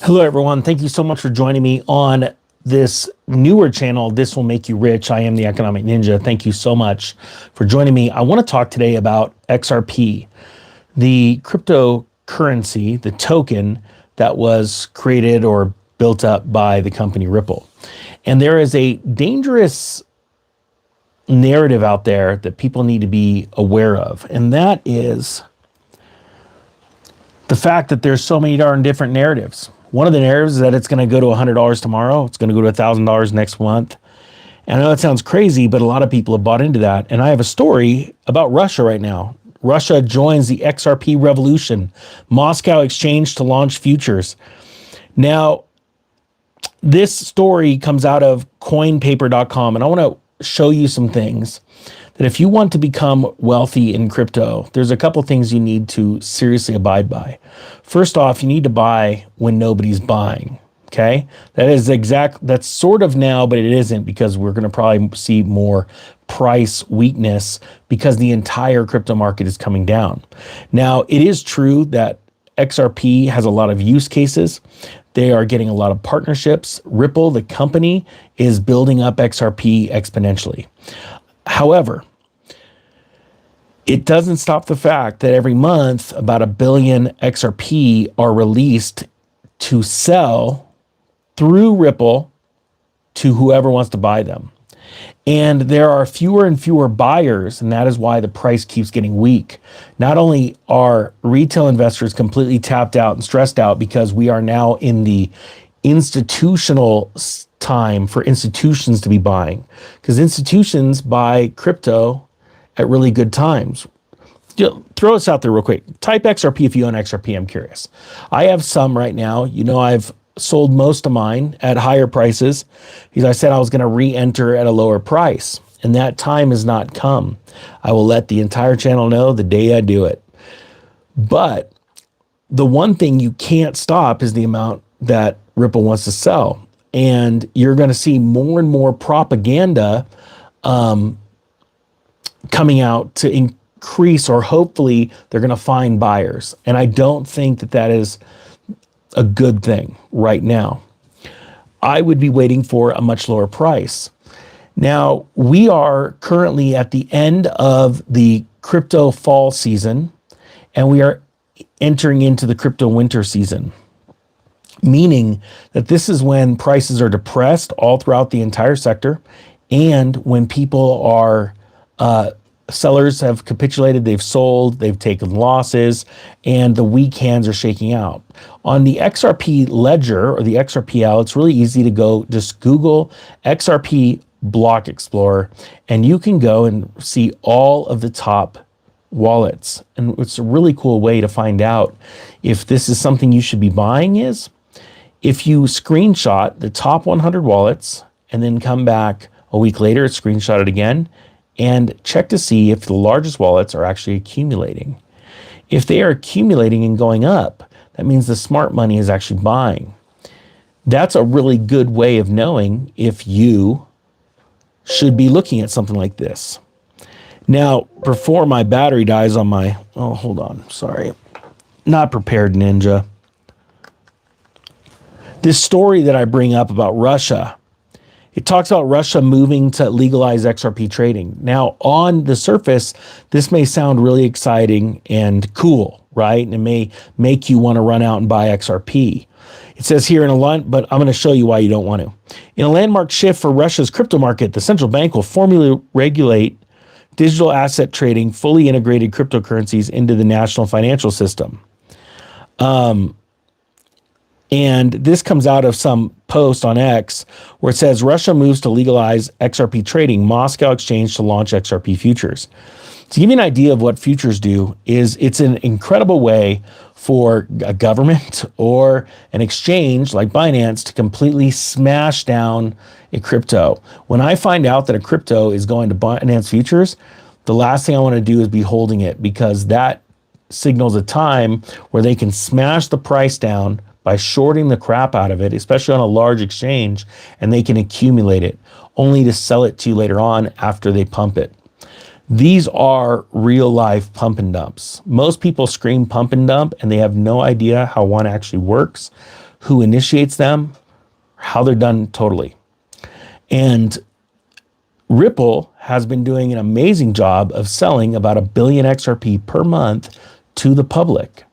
Hello, everyone. Thank you so much for joining me on this newer channel. This will make you rich. I am the Economic Ninja. Thank you so much for joining me. I want to talk today about XRP, the cryptocurrency, the token that was created or built up by the company Ripple. And there is a dangerous narrative out there that people need to be aware of, and that is the fact that there's so many darn different narratives. One of the narratives is that it's going to go to $100 tomorrow. It's going to go to $1,000 next month. And I know that sounds crazy, but a lot of people have bought into that. And I have a story about Russia right now. Russia joins the XRP revolution. Moscow exchange to launch futures. Now, this story comes out of coinpaper.com, and I want to show you some things that if you want to become wealthy in crypto, there's a couple things you need to seriously abide by. First off, you need to buy when nobody's buying. Okay, that's sort of now, but it isn't, because we're going to probably see more price weakness because the entire crypto market is coming down. Now, it is true that XRP has a lot of use cases. They are getting a lot of partnerships. Ripple, the company, is building up XRP exponentially. However, it doesn't stop the fact that every month about 1 billion XRP are released to sell through Ripple to whoever wants to buy them. And there are fewer and fewer buyers, and that is why the price keeps getting weak. Not only are retail investors completely tapped out and stressed out because we are now in the institutional time for institutions to be buying, because institutions buy crypto at really good times. Throw this out there real quick. Type XRP if you own XRP. I'm curious. I have some right now. You know, I've sold most of mine at higher prices because I said I was going to re-enter at a lower price, and that time has not come. I will let the entire channel know the day I do it. But the one thing you can't stop is the amount that Ripple wants to sell. And you're going to see more and more propaganda coming out to increase, or hopefully they're going to find buyers. And I don't think that that is a good thing right now. I would be waiting for a much lower price. Now, we are currently at the end of the crypto fall season, and we are entering into the crypto winter season, meaning that this is when prices are depressed all throughout the entire sector, and when people are sellers have capitulated, they've sold, they've taken losses, and the weak hands are shaking out. On the XRP ledger or the XRPL, it's really easy to go, just Google XRP Block Explorer, and you can go and see all of the top wallets. And it's a really cool way to find out if this is something you should be buying is if you screenshot the top 100 wallets and then come back a week later, screenshot it again, and check to see if the largest wallets are actually accumulating. If they are accumulating and going up, that means the smart money is actually buying. That's a really good way of knowing if you should be looking at something like this. Now, before my battery dies on my, oh, hold on, sorry. Not prepared, Ninja. This story that I bring up about Russia, it talks about Russia moving to legalize XRP trading. Now, on the surface, this may sound really exciting and cool, right? And it may make you want to run out and buy XRP. It says here but I'm going to show you why you don't want to. In a landmark shift for Russia's crypto market, the central bank will formally regulate digital asset trading, fully integrated cryptocurrencies into the national financial system. And this comes out of some post on X where it says Russia moves to legalize XRP trading, Moscow exchange to launch XRP futures. To give you an idea of what futures do, it's an incredible way for a government or an exchange like Binance to completely smash down a crypto. When I find out that a crypto is going to Binance futures, the last thing I want to do is be holding it, because that signals a time where they can smash the price down by shorting the crap out of it, especially on a large exchange, and they can accumulate it only to sell it to you later on after they pump it. These are real life pump and dumps. Most people scream pump and dump and they have no idea how one actually works. who initiates them, how they're done totally. And Ripple has been doing an amazing job of selling about 1 billion XRP per month to the public.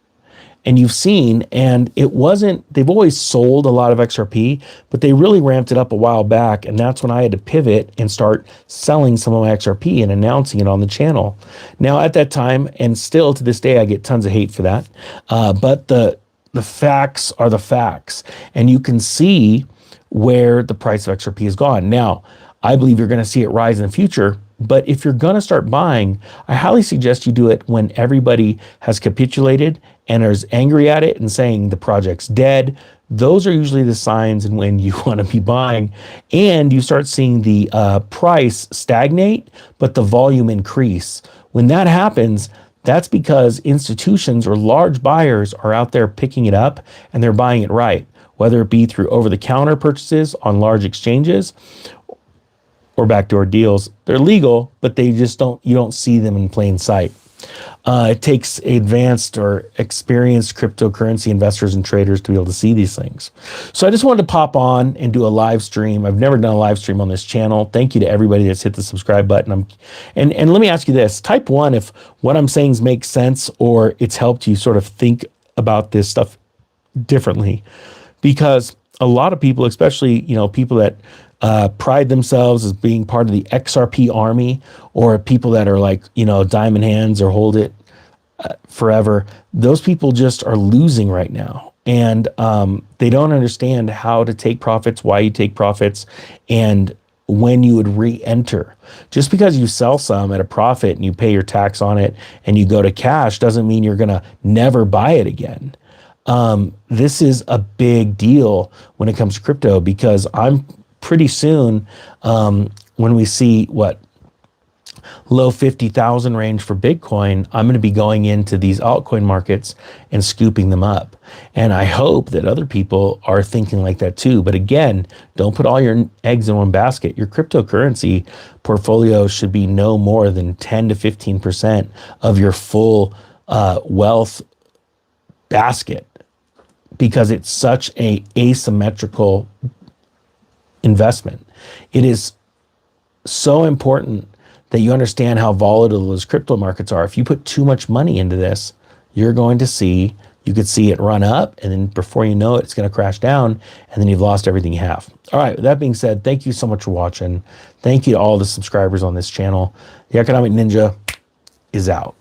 And you've seen, and it wasn't, they've always sold a lot of XRP, but they really ramped it up a while back. And that's when I had to pivot and start selling some of my XRP and announcing it on the channel. Now, at that time, and still to this day, I get tons of hate for that. But the facts are the facts. And you can see where the price of XRP has gone. Now, I believe you're going to see it rise in the future. But if you're going to start buying, I highly suggest you do it when everybody has capitulated and is angry at it and saying the project's dead. Those are usually the signs and when you want to be buying, and you start seeing the price stagnate, but the volume increase. When that happens, that's because institutions or large buyers are out there picking it up and they're buying it right, whether it be through over-the-counter purchases on large exchanges or backdoor deals. They're legal, but they just you don't see them in plain sight. It takes advanced or experienced cryptocurrency investors and traders to be able to see these things. So I just wanted to pop on and do a live stream. I've never done a live stream on this channel. Thank you to everybody that's hit the subscribe button. And let me ask you this, type 1 if what I'm saying makes sense or it's helped you sort of think about this stuff differently. Because a lot of people, especially, people that pride themselves as being part of the XRP army, or people that are like, diamond hands or hold it forever. Those people just are losing right now. And they don't understand how to take profits, why you take profits, and when you would re-enter. Just because you sell some at a profit and you pay your tax on it and you go to cash doesn't mean you're going to never buy it again. This is a big deal when it comes to crypto, because I'm pretty soon, when we see low 50,000 range for Bitcoin, I'm going to be going into these altcoin markets and scooping them up. And I hope that other people are thinking like that too. But again, don't put all your eggs in one basket. Your cryptocurrency portfolio should be no more than 10 to 15% of your full wealth basket, because it's such a asymmetrical investment. It is so important that you understand how volatile those crypto markets are. If you put too much money into this, you could see it run up, and then before you know it, it's going to crash down, and then you've lost everything you have. All right, with that being said, thank you so much for watching. Thank you to all the subscribers on this channel. The Economic Ninja is out.